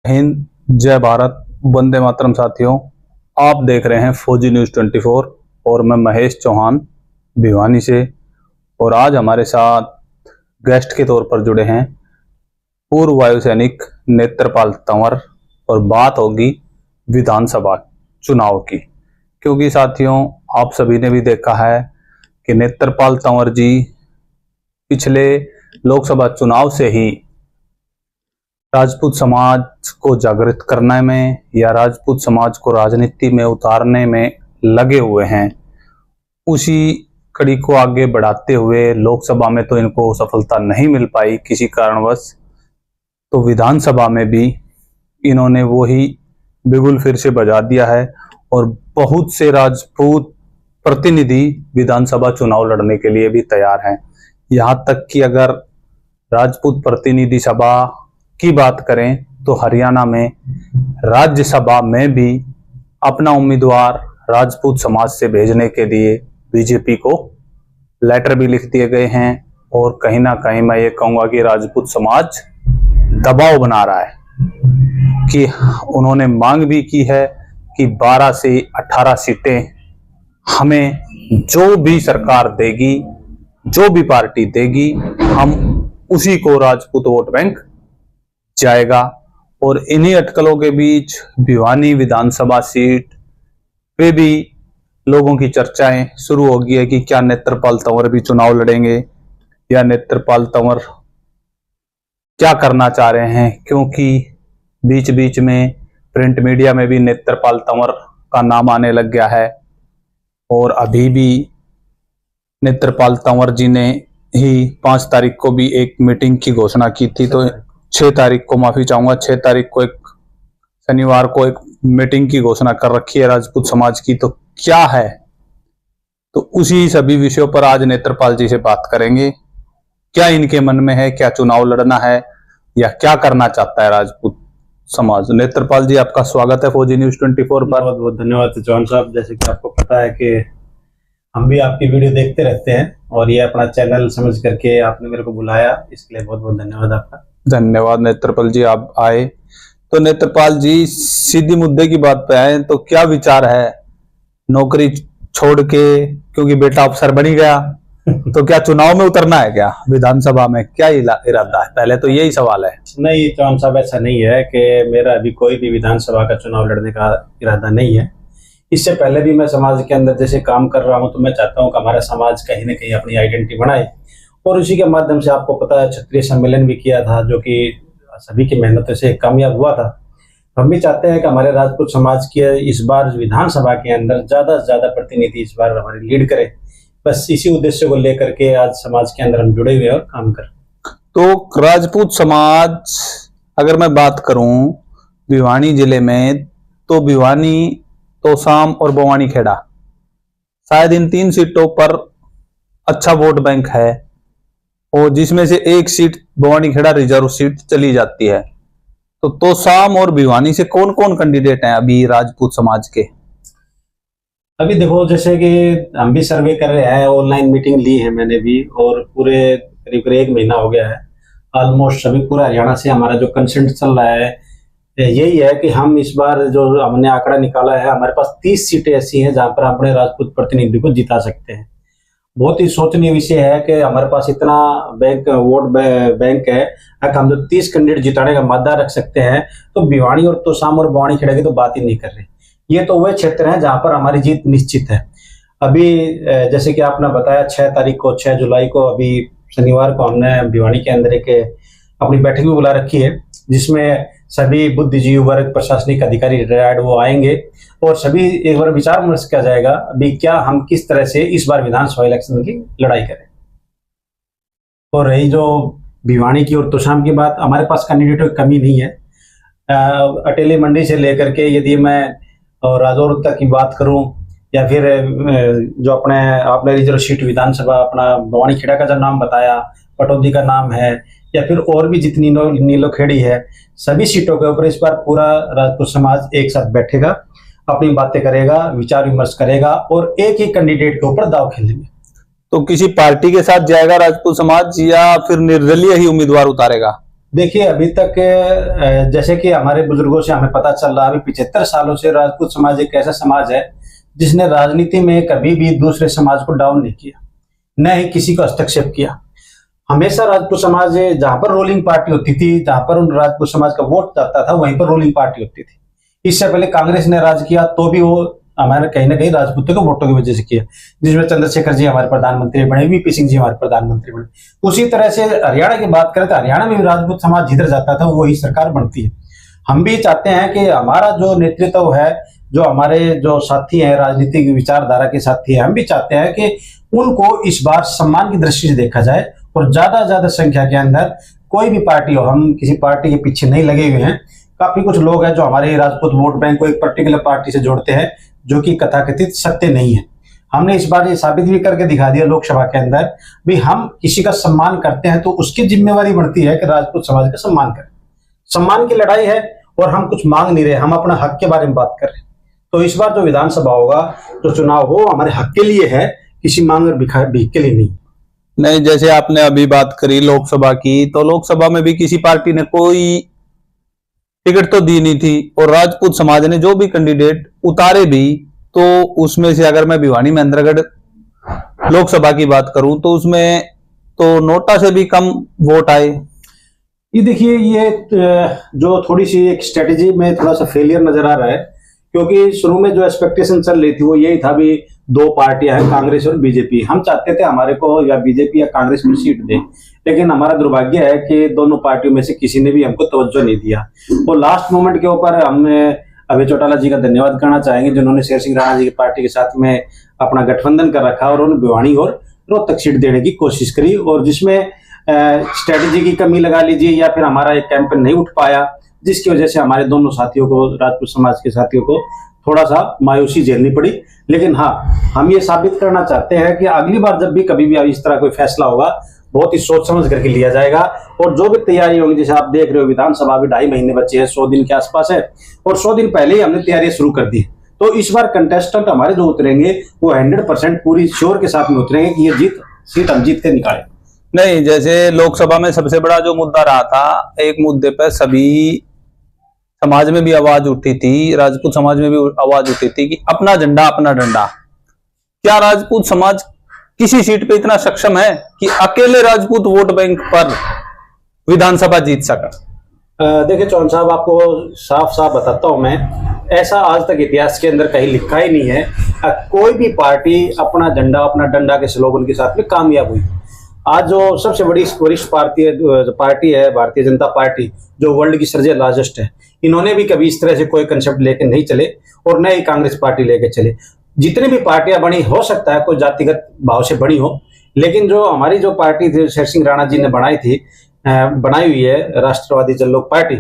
हिंद, जय भारत, वंदे मातरम। साथियों, आप देख रहे हैं फौजी न्यूज़ 24 और मैं महेश चौहान भिवानी से। और आज हमारे साथ गेस्ट के तौर पर जुड़े हैं पूर्व वायु सैनिक नेत्रपाल तंवर और बात होगी विधानसभा चुनाव की। क्योंकि साथियों, आप सभी ने भी देखा है कि नेत्रपाल तंवर जी पिछले लोकसभा चुनाव से ही राजपूत समाज को जागृत करने में या राजपूत समाज को राजनीति में उतारने में लगे हुए हैं। उसी कड़ी को आगे बढ़ाते हुए लोकसभा में तो इनको सफलता नहीं मिल पाई किसी कारणवश, तो विधानसभा में भी इन्होंने वही बिगुल फिर से बजा दिया है और बहुत से राजपूत प्रतिनिधि विधानसभा चुनाव लड़ने के लिए भी तैयार हैं। यहाँ तक कि अगर राजपूत प्रतिनिधि सभा की बात करें तो हरियाणा में राज्यसभा में भी अपना उम्मीदवार राजपूत समाज से भेजने के लिए बीजेपी को लेटर भी लिख दिए गए हैं। और कहीं ना कहीं मैं ये कहूँगा कि राजपूत समाज दबाव बना रहा है कि उन्होंने मांग भी की है कि 12 से 18 सीटें हमें जो भी सरकार देगी, जो भी पार्टी देगी, हम उसी को राजपूत वोट बैंक जाएगा। और इन्हीं अटकलों के बीच भिवानी विधानसभा सीट पे भी लोगों की चर्चाएं शुरू हो गई है कि क्या नेत्रपाल तंवर भी चुनाव लड़ेंगे या नेत्रपाल तंवर क्या करना चाह रहे हैं। क्योंकि बीच बीच में प्रिंट मीडिया में भी नेत्रपाल तंवर का नाम आने लग गया है। और अभी भी नेत्रपाल तंवर जी ने ही 5 तारीख को भी एक मीटिंग की घोषणा की थी, तो 6 तारीख को, माफी चाहूंगा, 6 तारीख को एक शनिवार को एक मीटिंग की घोषणा कर रखी है राजपूत समाज की। तो क्या है, तो उसी सभी विषयों पर आज नेत्रपाल जी से बात करेंगे। क्या इनके मन में है, क्या चुनाव लड़ना है या क्या करना चाहता है राजपूत समाज। नेत्रपाल जी, आपका स्वागत है फौजी न्यूज़ 24 पर। बहुत बहुत धन्यवाद चौहान साहब। जैसे कि आपको पता है कि हम भी आपकी वीडियो देखते रहते हैं और ये अपना चैनल समझ करके आपने मेरे को बुलाया, इसके लिए बहुत बहुत धन्यवाद आपका। धन्यवाद नेत्रपाल जी, आप आए। तो नेत्रपाल जी, सीधी मुद्दे की बात पे आए तो क्या विचार है नौकरी छोड़ के, क्योंकि बेटा अफसर बन गया तो क्या चुनाव में उतरना है क्या विधानसभा में, क्या इरादा है? पहले तो यही सवाल है। नहीं चौहान साहब, ऐसा नहीं है कि मेरा अभी कोई भी विधानसभा का चुनाव लड़ने का इरादा नहीं है। इससे पहले भी मैं समाज के अंदर जैसे काम कर रहा हूँ, तो मैं चाहता हूँ कि हमारा समाज कहीं ना कहीं अपनी आइडेंटिटी बनाए और उसी के माध्यम से आपको पता है क्षत्रिय सम्मेलन भी किया था, जो कि सभी की मेहनत से कामयाब हुआ था। हम भी चाहते हैं कि हमारे राजपूत समाज के इस बार विधानसभा के अंदर ज्यादा से ज्यादा प्रतिनिधि इस बार हमारी लीड करे। बस इसी उद्देश्य को लेकर के आज समाज के अंदर हम जुड़े हुए और काम कर। तो राजपूत समाज, अगर मैं बात करूं भिवानी जिले में, तो भिवानी, तोसाम और बवानी खेड़ा, शायद इन 3 सीटों पर अच्छा वोट बैंक है और जिसमें से एक seat Bawani Kheda reserve seat चली जाती है। तो तोसाम और भिवानी से कौन कौन कैंडिडेट हैं अभी राजपूत समाज के? अभी देखो, जैसे कि हम भी सर्वे कर रहे हैं, ऑनलाइन मीटिंग ली है मैंने भी, और पूरे करीब 1 महीना हो गया है। ऑलमोस्ट सभी पूरा हरियाणा से हमारा जो कंसेंट चल रहा है यही है कि हम इस बार जो हमने आंकड़ा निकाला है, हमारे पास 30 सीटें ऐसी हैं जहां पर हम अपने राजपूत प्रतिनिधि को जिता सकते हैं। बहुत ही सोचनीय विषय है कि हमारे पास इतना वोट बैंक है, अगर हम जो 30 कैंडिडेट जिताने का मादा रख सकते हैं तो भिवानी और तोसाम और बवानी खेड़ा की तो बात ही नहीं कर रहे। ये तो वह क्षेत्र हैं जहां पर हमारी जीत निश्चित है। अभी जैसे कि आपने बताया 6 तारीख को, 6 जुलाई को, अभी शनिवार को हमने भिवानी के अंदर एक अपनी बैठक भी बुला रखी है, जिसमें सभी बुद्धिजीवी वर्ग, प्रशासनिक अधिकारी, रिटायर्ड वो आएंगे और सभी एक बार विचार विमर्श किया जाएगा अभी क्या हम किस तरह से इस बार विधानसभा इलेक्शन की लड़ाई करें। और रही जो भिवानी की और तोसाम की बात, हमारे पास कैंडिडेटों की कमी नहीं है। अटेली मंडी से लेकर के यदि मैं राजौर तक की बात करूं, या फिर जो आपने रिजर्व सीट विधानसभा अपना बवानी खेड़ा का जो नाम बताया, पटौदी का नाम है, या फिर और भी जितनी नीलोखेड़ी है, सभी सीटों के ऊपर इस बार पूरा राजपूत समाज एक साथ बैठेगा, अपनी बातें करेगा, विचार विमर्श करेगा और एक ही कैंडिडेट के ऊपर दाव खेलेंगे। तो किसी पार्टी के साथ जाएगा राजपूत समाज या फिर निर्दलीय ही उम्मीदवार उतारेगा? देखिए अभी तक जैसे कि हमारे बुजुर्गों से हमें पता चल रहा है, अभी 75 सालों से राजपूत समाज एक ऐसा समाज है जिसने राजनीति में कभी भी दूसरे समाज को डाउन नहीं किया, न ही किसी को हस्तक्षेप किया। हमेशा राजपूत समाज जहां पर रोलिंग पार्टी होती थी, जहां पर उन राजपूत समाज का वोट जाता था, वहीं पर रोलिंग पार्टी होती थी। इससे पहले कांग्रेस ने राज किया तो भी वो हमारे कहीं ना कहीं राजपूतों के वोटों की वजह से किया, जिसमें चंद्रशेखर जी हमारे प्रधानमंत्री बने, वीपी सिंह जी हमारे प्रधानमंत्री बने। उसी तरह से हरियाणा की बात करें तो हरियाणा में भी राजपूत समाज जिधर जाता था वही सरकार बनती है। हम भी चाहते हैं कि हमारा जो नेतृत्व है, जो हमारे जो साथी हैं, राजनीतिक विचारधारा के साथी हैं, हम भी चाहते हैं कि उनको इस बार सम्मान की दृष्टि से देखा जाए और ज्यादा संख्या के अंदर कोई भी पार्टी हो, हम किसी पार्टी के पीछे नहीं लगे हुए हैं। काफी कुछ लोग हैं जो हमारे राजपूत वोट बैंक को एक पर्टिकुलर पार्टी से जोड़ते हैं, जो कि कथाकथित सत्य नहीं है। हमने इस बार ये साबित भी करके दिखा दिया लोकसभा के अंदर भी, हम किसी का सम्मान करते हैं तो उसकी जिम्मेवारी बनती है कि राजपूत समाज का सम्मान करें। सम्मान की लड़ाई है और हम कुछ मांग नहीं रहे, हम अपना हक के बारे में बात कर रहे हैं। तो इस बार जो विधानसभा होगा, जो चुनाव हो, हमारे हक के लिए है, किसी मांग और भीख के लिए नहीं। नहीं, जैसे आपने अभी बात करी लोकसभा की, तो लोकसभा में भी किसी पार्टी ने कोई टिकट तो दी नहीं थी और राजपूत समाज ने जो भी कैंडिडेट उतारे भी, तो उसमें से अगर मैं भिवानी महेंद्रगढ़ लोकसभा की बात करूं तो उसमें तो नोटा से भी कम वोट आए। ये देखिए, ये जो थोड़ी सी एक स्ट्रेटेजी में थोड़ा सा फेलियर नजर आ रहा है, क्योंकि शुरू में जो एक्सपेक्टेशन चल रही थी वो यही था भी 2 पार्टियां हैं, कांग्रेस और बीजेपी। हम चाहते थे हमारे को या बीजेपी या कांग्रेस में सीट दे, लेकिन हमारा दुर्भाग्य है कि दोनों पार्टियों में से किसी ने भी हमको तवज्जो नहीं दिया। और लास्ट मोमेंट के ऊपर हमने अभय चौटाला जी का धन्यवाद करना चाहेंगे, जिन्होंने शेर सिंह राणा जी की पार्टी के साथ में अपना गठबंधन कर रखा और उन्होंने भिवानी और रोहतक सीट देने की कोशिश करी, और जिसमें स्ट्रेटेजी की कमी लगा लीजिए या फिर हमारा एक कैंपेन नहीं उठ पाया, जिसकी वजह से हमारे दोनों साथियों को, राजपूत समाज के साथियों को थोड़ा सा मायूसी झेलनी पड़ी। लेकिन हाँ, हम ये साबित करना चाहते हैं कि अगली बार जब भी कभी भी इस तरह कोई फैसला होगा, बहुत ही सोच समझ करके लिया जाएगा। और जो भी तैयारी होगी, जैसे आप देख रहे हो विधानसभा भी 2.5 महीने बचे हैं, 100 दिन के आसपास है, और 100 दिन पहले ही हमने तैयारियां शुरू कर दी। तो इस बार कंटेस्टेंट हमारे जो उतरेंगे वो 100% पूरी श्योर के साथ में उतरेंगे कि ये सीट हम जीत के निकालें। नहीं, जैसे लोकसभा में सबसे बड़ा जो मुद्दा रहा था, एक मुद्दे पर सभी समाज में भी आवाज उठी थी, राजपूत समाज में भी आवाज उठी थी कि अपना झंडा अपना डंडा। क्या राजपूत समाज किसी सीट पे इतना सक्षम है कि अकेले राजपूत वोट बैंक पर विधानसभा जीत सका? देखिए चौहान साहब, आपको साफ साफ बताता हूं मैं, ऐसा आज तक इतिहास के अंदर कहीं लिखा ही नहीं है कोई भी पार्टी अपना झंडा अपना डंडा के स्लोगन के साथ में कामयाब हुई। आज जो सबसे बड़ी वरिष्ठ पार्टी है भारतीय जनता पार्टी, जो वर्ल्ड की सर्जे लार्जेस्ट है, इन्होंने भी कभी इस तरह से कोई कंसेप्ट लेके नहीं चले और न ही कांग्रेस पार्टी लेके चले। जितनी भी पार्टियां बनी, हो सकता है कोई जातिगत भाव से बनी हो, लेकिन जो हमारी जो पार्टी थी, शेर सिंह राणा जी ने बनाई हुई है राष्ट्रवादी जन लोक पार्टी,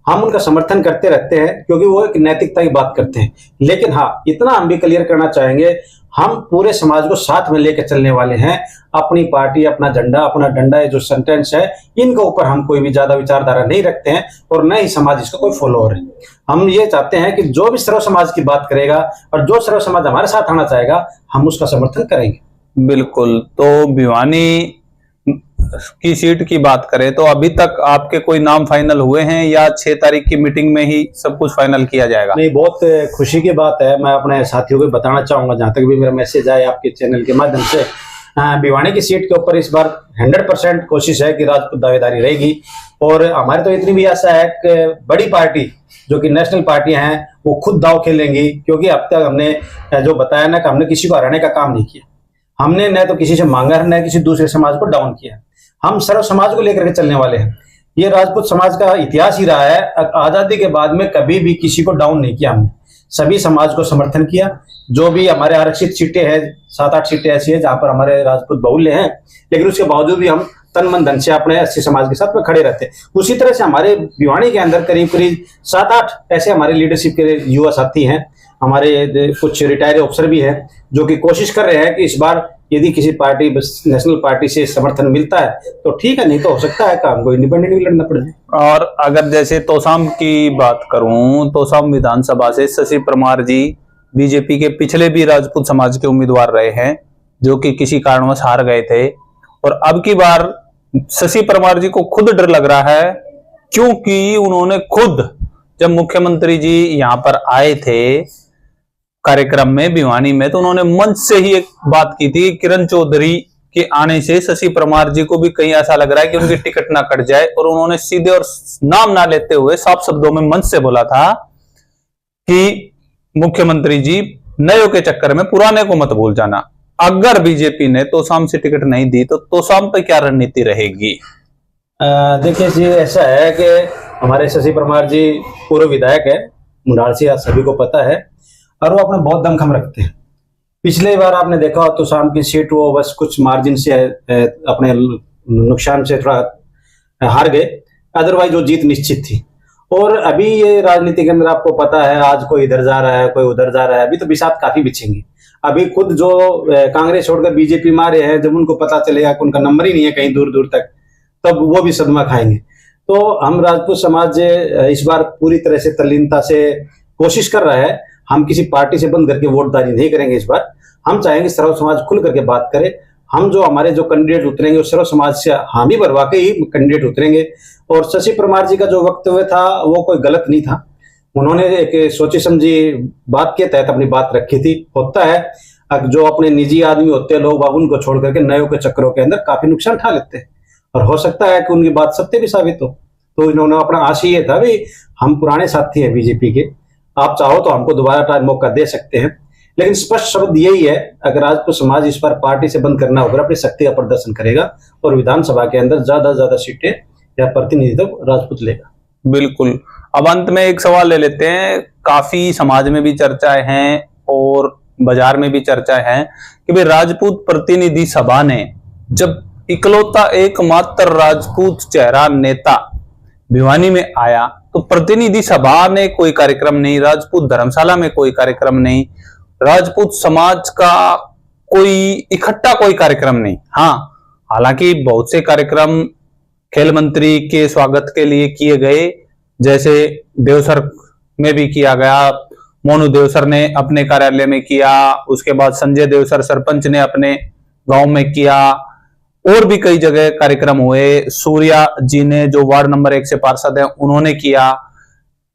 हम उनका समर्थन करते रहते हैं क्योंकि वो एक नैतिकता की बात करते हैं। लेकिन हाँ, इतना हम भी क्लियर करना चाहेंगे, हम पूरे समाज को साथ में लेकर चलने वाले हैं। अपनी पार्टी अपना झंडा अपना डंडा, जो सेंटेंस है, इनके ऊपर हम कोई भी ज्यादा विचारधारा नहीं रखते हैं और न ही समाज इसका कोई फॉलोअर है। हम ये चाहते हैं कि जो भी सर्व समाज की बात करेगा और जो सर्व समाज हमारे साथ आना चाहेगा, हम उसका समर्थन करेंगे। बिल्कुल। तो भिवानी की सीट की बात करें तो अभी तक आपके कोई नाम फाइनल हुए हैं या 6 तारीख की मीटिंग में ही सब कुछ फाइनल किया जाएगा? नहीं, बहुत खुशी की बात है। मैं अपने साथियों को बताना चाहूंगा, जहां तक भी मेरा मैसेज आए आपके चैनल के माध्यम से, भिवानी की सीट के ऊपर इस बार 100% कोशिश है कि राजपूत दावेदारी रहेगी। और हमारी तो इतनी भी आशा है कि बड़ी पार्टी जो कि नेशनल पार्टियां हैं वो खुद दाव खेलेंगी, क्योंकि अब तक हमने जो बताया ना कि हमने किसी को हराने का काम नहीं किया। हमने न तो किसी से मांगा, न किसी दूसरे समाज को डाउन किया। हम सर्व समाज को लेकर के चलने वाले हैं। ये राजपूत समाज का इतिहास ही रहा है, आजादी के बाद में कभी भी किसी को डाउन नहीं किया हमने, सभी समाज को समर्थन किया। जो भी हमारे आरक्षित सीटें हैं, 7-8 सीटें ऐसी हैं जहां पर हमारे राजपूत बहुल्य हैं, लेकिन उसके बावजूद भी हम तन मन धन से अपने एससी समाज के साथ में खड़े रहते हैं। उसी तरह से हमारे भिवानी के अंदर करीब 7-8 ऐसे हमारे लीडरशिप के युवा साथी हैं, हमारे कुछ रिटायर्ड अफसर भी हैं, जो कि कोशिश कर रहे हैं कि इस बार यदि किसी पार्टी, नेशनल पार्टी से समर्थन मिलता है तो ठीक है, नहीं तो हो सकता है काम को इंडिपेंडेंट भी लड़ना पड़े। और अगर जैसे तोसाम की बात करूं, तोसाम विधानसभा से शशि परमार जी बीजेपी के पिछले भी राजपूत समाज के उम्मीदवार रहे हैं, जो कि किसी कारणवश हार गए थे। और अब की बार शशि परमार जी को खुद डर लग रहा है क्योंकि उन्होंने खुद जब मुख्यमंत्री जी यहाँ पर आए थे कार्यक्रम में भिवानी में, तो उन्होंने मंच से ही एक बात की थी, किरण चौधरी के आने से शशि परमार जी को भी कहीं ऐसा लग रहा है कि उनकी टिकट ना कट जाए, और उन्होंने सीधे और नाम ना लेते हुए साफ शब्दों में मंच से बोला था कि मुख्यमंत्री जी नयों के चक्कर में पुराने को मत भूल जाना। अगर बीजेपी ने तोसाम से टिकट नहीं दी तो तोसाम पे क्या रणनीति रहेगी? देखिए जी, ऐसा है कि हमारे शशि परमार जी पूर्व विधायक है मुंडाल से, सभी को पता है, और वो अपना बहुत दमखम रखते हैं। पिछले बार आपने देखा तो शाम की सीट वो बस कुछ मार्जिन से अपने नुकसान से थोड़ा हार गए, अदरवाइज वो जीत निश्चित थी। और अभी ये राजनीति के अंदर आपको पता है, आज कोई इधर जा रहा है कोई उधर जा रहा है, अभी तो बिसात काफी बिछेंगी। अभी खुद जो कांग्रेस छोड़कर बीजेपी मारे हैं, जब उनको पता चलेगा कि उनका नंबर ही नहीं है कहीं दूर दूर तक, तब वो भी सदमा खाएंगे। तो हम राजपूत समाज इस बार पूरी तरह से तल्लीनता से कोशिश कर रहा है। हम किसी पार्टी से बंद करके वोटदारी नहीं करेंगे इस बार। हम चाहेंगे सर्व समाज खुल करके बात करे। हम जो हमारे जो कैंडिडेट उतरेंगे वो सर्व समाज से हामी भरवा के ही कैंडिडेट उतरेंगे। और शशि परमार जी का जो वक्तव्य था वो कोई गलत नहीं था, उन्होंने एक सोची समझी बात के तहत अपनी बात रखी थी। होता है जो अपने निजी आदमी होते हैं लोग, उनको छोड़ करके नयों के चक्करों के अंदर काफी नुकसान उठा लेते हैं, और हो सकता है कि उनकी बात सत्य भी साबित हो। तो इन्होंने अपना आशय ये था भी हम पुराने साथी हैं बीजेपी के, आप चाहो तो हमको दोबारा मौका दे सकते हैं। लेकिन स्पष्ट शब्द यही है, अगर राजपूत समाज इस बार पार्टी से बंद करना होगा, अपनी शक्ति का प्रदर्शन करेगा और विधानसभा के अंदर ज्यादा से ज्यादा सीटें या प्रतिनिधित्व राजपूत लेगा। बिल्कुल। अब अंत में एक सवाल ले लेते हैं, काफी समाज में भी चर्चाएं हैं और बाजार में भी चर्चाएं हैं कि भाई राजपूत प्रतिनिधि सभा ने जब इकलौता एकमात्र राजपूत चेहरा नेता भिवानी में आया तो प्रतिनिधि सभा ने कोई कार्यक्रम नहीं, राजपूत धर्मशाला में कोई कार्यक्रम नहीं, राजपूत समाज का कोई इकट्ठा कोई कार्यक्रम नहीं। हाँ, हालांकि बहुत से कार्यक्रम खेल मंत्री के स्वागत के लिए किए गए, जैसे देवसर में भी किया गया, मोनू देवसर ने अपने कार्यालय में किया, उसके बाद संजय देवसर सरपंच ने अपने गांव में किया, और भी कई जगह कार्यक्रम हुए। सूर्या जी ने जो वार्ड नंबर 1 से पार्षद हैं उन्होंने किया,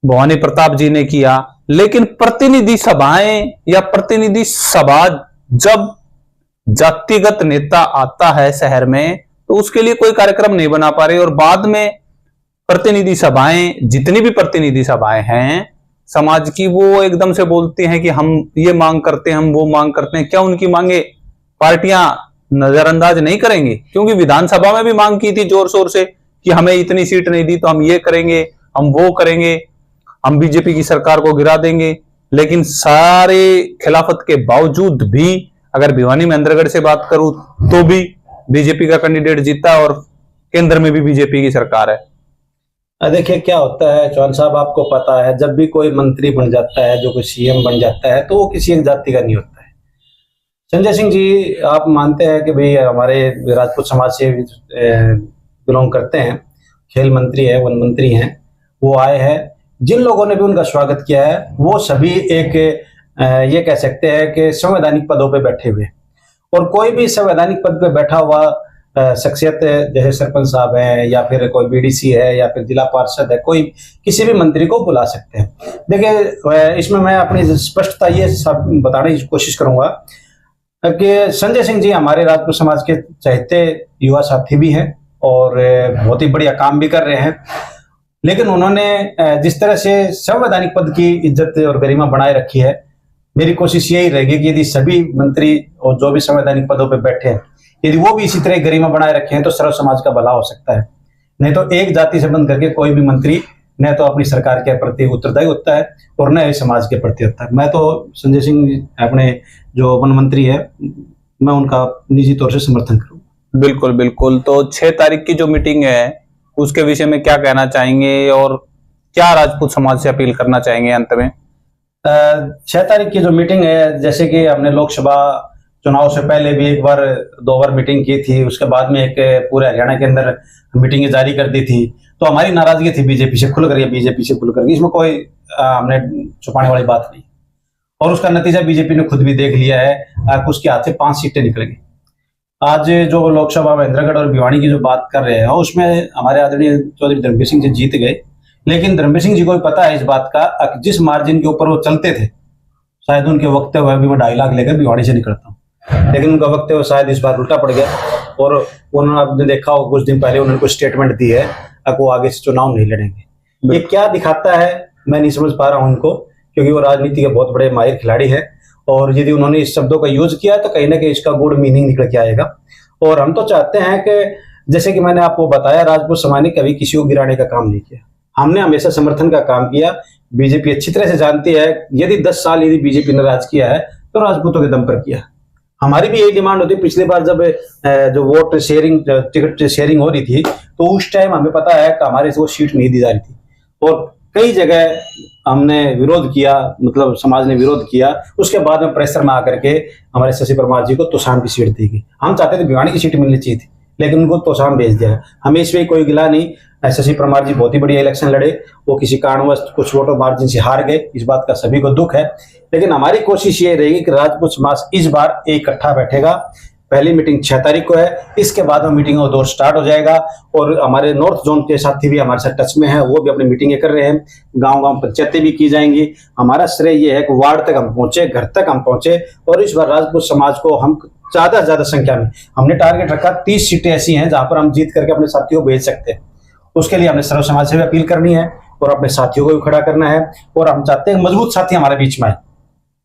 भवानी प्रताप जी ने किया। लेकिन प्रतिनिधि सभाएं या प्रतिनिधि सभा जब जातिगत नेता आता है शहर में तो उसके लिए कोई कार्यक्रम नहीं बना पा रहे, और बाद में प्रतिनिधि सभाएं, जितनी भी प्रतिनिधि सभाएं हैं समाज की, वो एकदम से बोलती हैं कि हम ये मांग करते हैं, हम वो मांग करते हैं। क्या उनकी मांगे पार्टियां नजरअंदाज नहीं करेंगी? क्योंकि विधानसभा में भी मांग की थी जोर शोर से कि हमें इतनी सीट नहीं दी तो हम ये करेंगे, हम वो करेंगे, हम बीजेपी की सरकार को गिरा देंगे। लेकिन सारे खिलाफत के बावजूद भी, अगर भिवानी में अंदरगढ़ से बात करूं तो भी बीजेपी का कैंडिडेट जीता और केंद्र में भी बीजेपी की सरकार है। देखिए क्या होता है चौहान साहब, आपको पता है जब भी कोई मंत्री बन जाता है, जो कोई सीएम बन जाता है, तो वो किसी एक जाति का नहीं होता है। संजय सिंह जी, आप मानते हैं कि भाई हमारे राजपूत समाज से बिलोंग करते हैं, खेल मंत्री है, वन मंत्री हैं, वो आए हैं। जिन लोगों ने भी उनका स्वागत किया है वो सभी एक ये कह सकते हैं कि संवैधानिक पदों पे बैठे हुए, और कोई भी संवैधानिक पद पे बैठा हुआ शख्सियत जैसे सरपंच साहब है या फिर कोई बीडीसी है या फिर जिला पार्षद है, कोई किसी भी मंत्री को बुला सकते हैं। देखिए इसमें मैं अपनी स्पष्टता ये सब बताने की कोशिश करूंगा कि संजय सिंह जी हमारे राजपूत समाज के चहेते युवा साथी भी हैं और बहुत ही बढ़िया काम भी कर रहे हैं। लेकिन उन्होंने जिस तरह से संवैधानिक पद की इज्जत और गरिमा बनाए रखी है, मेरी कोशिश यही रहेगी कि यदि सभी मंत्री और जो भी संवैधानिक पदों पर बैठे हैं, यदि वो भी इसी तरह गरिमा बनाए रखे हैं तो सर्व समाज का भला हो सकता है। नहीं तो एक जाति से बंद करके कोई भी मंत्री न तो अपनी सरकार के प्रति उत्तरदायी होता है और न ही समाज के प्रति होता है। मैं तो संजय सिंह अपने जो वन मंत्री है, मैं उनका निजी तौर से समर्थन करूंगा। बिल्कुल बिल्कुल। तो 6 तारीख की जो मीटिंग है उसके विषय में क्या कहना चाहेंगे और क्या राजपूत समाज से अपील करना चाहेंगे अंत में? 6 तारीख की जो मीटिंग है, जैसे कि हमने लोकसभा चुनाव से पहले भी एक बार 2 बार मीटिंग की थी, उसके बाद में एक पूरे हरियाणा के अंदर मीटिंगें जारी कर दी थी, तो हमारी नाराजगी थी बीजेपी से खुल करके, इसमें कोई हमने छुपाने वाली बात नहीं। और उसका नतीजा बीजेपी ने खुद भी देख लिया है, उसके हाथ से 5 सीटें निकल गई। आज जो लोकसभा महेंद्रगढ़ और भिवानी की जो बात कर रहे हैं उसमें हमारे आदरणीय चौधरी धर्मवीर सिंह जी जीत गए, लेकिन धर्मवीर सिंह जी को भी पता है इस बात का, जिस मार्जिन के ऊपर वो चलते थे, शायद उनके वक्तव्य अभी मैं 2.5 लाख लेकर भिवानी से निकलता हूँ, लेकिन उनका वक्तव्य शायद इस बार उल्टा पड़ गया। और उन्होंने, आपने देखा हो कुछ दिन पहले उन्होंने कुछ स्टेटमेंट दी है अब वो आगे से चुनाव नहीं लड़ेंगे। ये क्या दिखाता है मैं नहीं समझ पा रहा हूँ उनको, क्योंकि वो राजनीति के बहुत बड़े माहिर खिलाड़ी है, और यदि उन्होंने इस शब्दों का यूज किया तो कहीं ना कहीं इसका गुड मीनिंग निकल के आएगा। और हम तो चाहते हैं कि जैसे कि मैंने आपको बताया, राजपूत समाज ने कभी किसी को गिराने का काम नहीं किया, हमने हमेशा समर्थन का काम किया। बीजेपी अच्छी तरह से जानती है, यदि 10 साल यदि बीजेपी ने राज किया है तो राजपूतों के दम पर किया। हमारी भी यही डिमांड होती, पिछली बार जब जो वोट शेयरिंग, टिकट शेयरिंग हो रही थी, तो उस टाइम हमें पता है कि हमारे से वो सीट नहीं दी जा रही थी, और कई जगह हमने विरोध किया, मतलब समाज ने विरोध किया। उसके बाद में प्रेशर में आकर के हमारे शशि परमार जी को तोशाम की सीट दी गई। हम चाहते थे भिवानी की सीट मिलनी चाहिए थी, लेकिन उनको तोशाम भेज दिया। हमें इसमें कोई गिला नहीं, शशि परमार जी बहुत ही बढ़िया इलेक्शन लड़े, वो किसी कारणवश कुछ वोटों मार्जिन से हार गए, इस बात का सभी को दुख है। लेकिन हमारी कोशिश ये रहेगी कि राजपूत समाज इस बार इकट्ठा बैठेगा। पहली मीटिंग 6 तारीख को है, इसके बाद में मीटिंग का दौर स्टार्ट हो जाएगा, और हमारे नॉर्थ जोन के साथी भी हमारे साथ टच में है, वो भी अपनी मीटिंगें कर रहे हैं, गांव-गांव पंचायतें भी की जाएंगी। हमारा श्रेय ये है कि वार्ड तक हम पहुंचे, घर तक हम पहुंचे, और इस बार राजपूत समाज को हम ज्यादा से ज्यादा संख्या में, हमने टारगेट रखा 30 सीटें ऐसी हैं जहां पर हम जीत करके अपने साथियों को भेज सकते हैं। उसके लिए हमने सर्व समाज से भी अपील करनी है और अपने साथियों को भी खड़ा करना है, और हम चाहते हैं मजबूत साथी हमारे बीच में आए,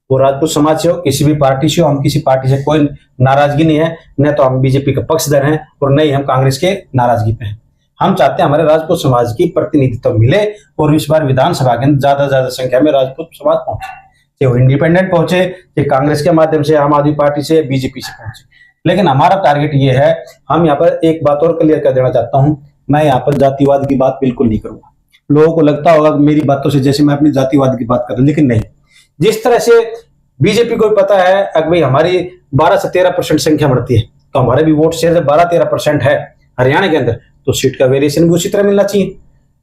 वो राजपूत समाज से हो, किसी भी पार्टी से हो। हम किसी पार्टी से कोई नाराजगी नहीं है, न तो हम बीजेपी के पक्षधर हैं और न ही हम कांग्रेस के नाराजगी पे हैं। हम चाहते हैं हमारे राजपूत समाज की प्रतिनिधित्व मिले, और इस बार विधानसभा के अंदर ज्यादा से ज्यादा संख्या में राजपूत समाज पहुंचे, चाहे वो इंडिपेंडेंट पहुंचे, चाहे कांग्रेस के माध्यम से, आम आदमी पार्टी से, बीजेपी से पहुंचे। लेकिन हमारा टारगेट ये है, हम यहाँ पर एक बात और क्लियर कर देना चाहता हूँ, मैं यहाँ पर जातिवाद की बात बिल्कुल नहीं करूंगा। लोगों को लगता होगा मेरी बातों से जैसे मैं अपनी जातिवाद की बात कर रहा हूं, लेकिन नहीं। जिस तरह से बीजेपी को पता है अगर भाई हमारी 12 से 13% संख्या बढ़ती है, तो हमारे भी वोट शेयर 12-13% है हरियाणा के अंदर, तो सीट का वेरिएशन भी उसी तरह मिलना चाहिए।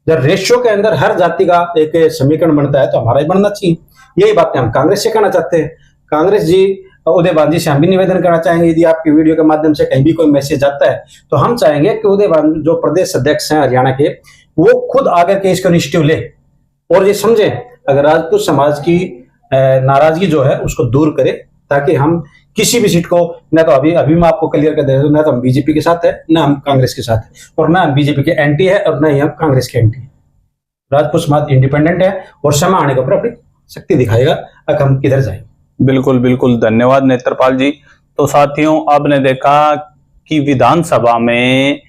जब रेशियो के अंदर हर जाति का एक समीकरण बनता है, तो हमारा भी बनना चाहिए। यही बातें हम कांग्रेस से कहना चाहते हैं। कांग्रेस जी, उदयभान जी से हम भी निवेदन करना चाहेंगे, यदि आपकी वीडियो के माध्यम से कहीं भी कोई मैसेज आता है, तो हम चाहेंगे कि उदयभान जो प्रदेश अध्यक्ष हैं हरियाणा के, वो खुद आकर के इसको इनिशिएटिव ले और ये समझे अगर राजपूत समाज की नाराजगी जो है उसको दूर करे, ताकि हम किसी भी सीट को, न तो अभी मैं आपको क्लियर कर दे रहा हूं, न तो हम बीजेपी के साथ है, न हम कांग्रेस के साथ है, और न हम बीजेपी के एंटी है और न ही हम कांग्रेस के एंटी है। राजपूत समाज इंडिपेंडेंट है और समय आने के ऊपर अपनी शक्ति दिखाएगा कि हम किधर जाएंगे। बिल्कुल बिल्कुल, धन्यवाद नेत्रपाल जी। तो साथियों, आपने देखा कि विधानसभा में,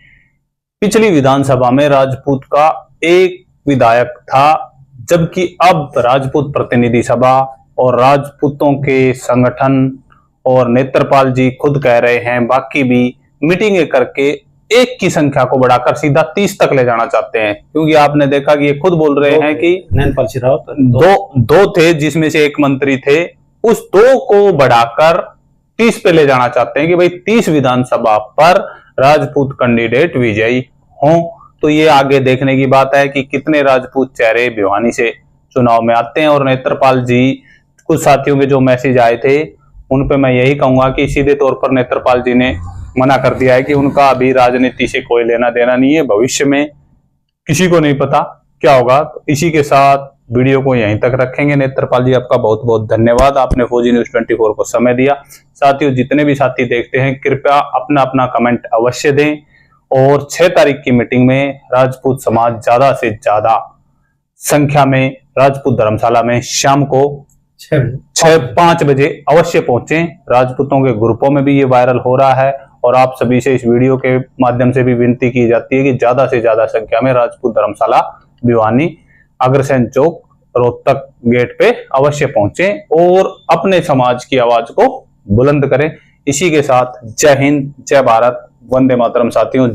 पिछली विधानसभा में राजपूत का एक विधायक था, जबकि अब राजपूत प्रतिनिधि सभा और राजपूतों के संगठन और नेत्रपाल जी खुद कह रहे हैं, बाकी भी मीटिंगें करके एक की संख्या को बढ़ाकर सीधा 30 तक ले जाना चाहते हैं। क्योंकि आपने देखा कि ये खुद बोल रहे हैं कि नैनपाल सिंह रावत दो थे, जिसमें से एक मंत्री थे, उस 2 को बढ़ाकर 30 पे ले जाना चाहते हैं कि भाई 30 विधानसभा पर राजपूत कैंडिडेट विजयी हों। तो ये आगे देखने की बात है कि कितने राजपूत चेहरे भिवानी से चुनाव में आते हैं। और नेत्रपाल जी, कुछ साथियों के जो मैसेज आए थे उन पे मैं यही कहूंगा कि सीधे तौर पर नेत्रपाल जी ने मना कर दिया है कि उनका अभी राजनीति से कोई लेना देना नहीं है, भविष्य में किसी को नहीं पता क्या होगा। तो इसी के साथ वीडियो को यहीं तक रखेंगे। नेत्रपाल जी, आपका बहुत बहुत धन्यवाद, आपने फौजी न्यूज 24 को समय दिया। साथियों, जितने भी साथी देखते हैं, कृपया अपना अपना कमेंट अवश्य दें, और 6 तारीख की मीटिंग में राजपूत समाज ज्यादा से ज्यादा संख्या में राजपूत धर्मशाला में शाम को 5 बजे अवश्य पहुंचे। राजपूतों के ग्रुपों में भी ये वायरल हो रहा है, और आप सभी से इस वीडियो के माध्यम से भी विनती की जाती है कि ज्यादा से ज्यादा संख्या में राजपूत धर्मशाला, भिवानी, अग्रसेन चौक, रोहतक गेट पे अवश्य पहुंचे और अपने समाज की आवाज को बुलंद करें। इसी के साथ जय हिंद, जय भारत, वंदे मातरम साथियों।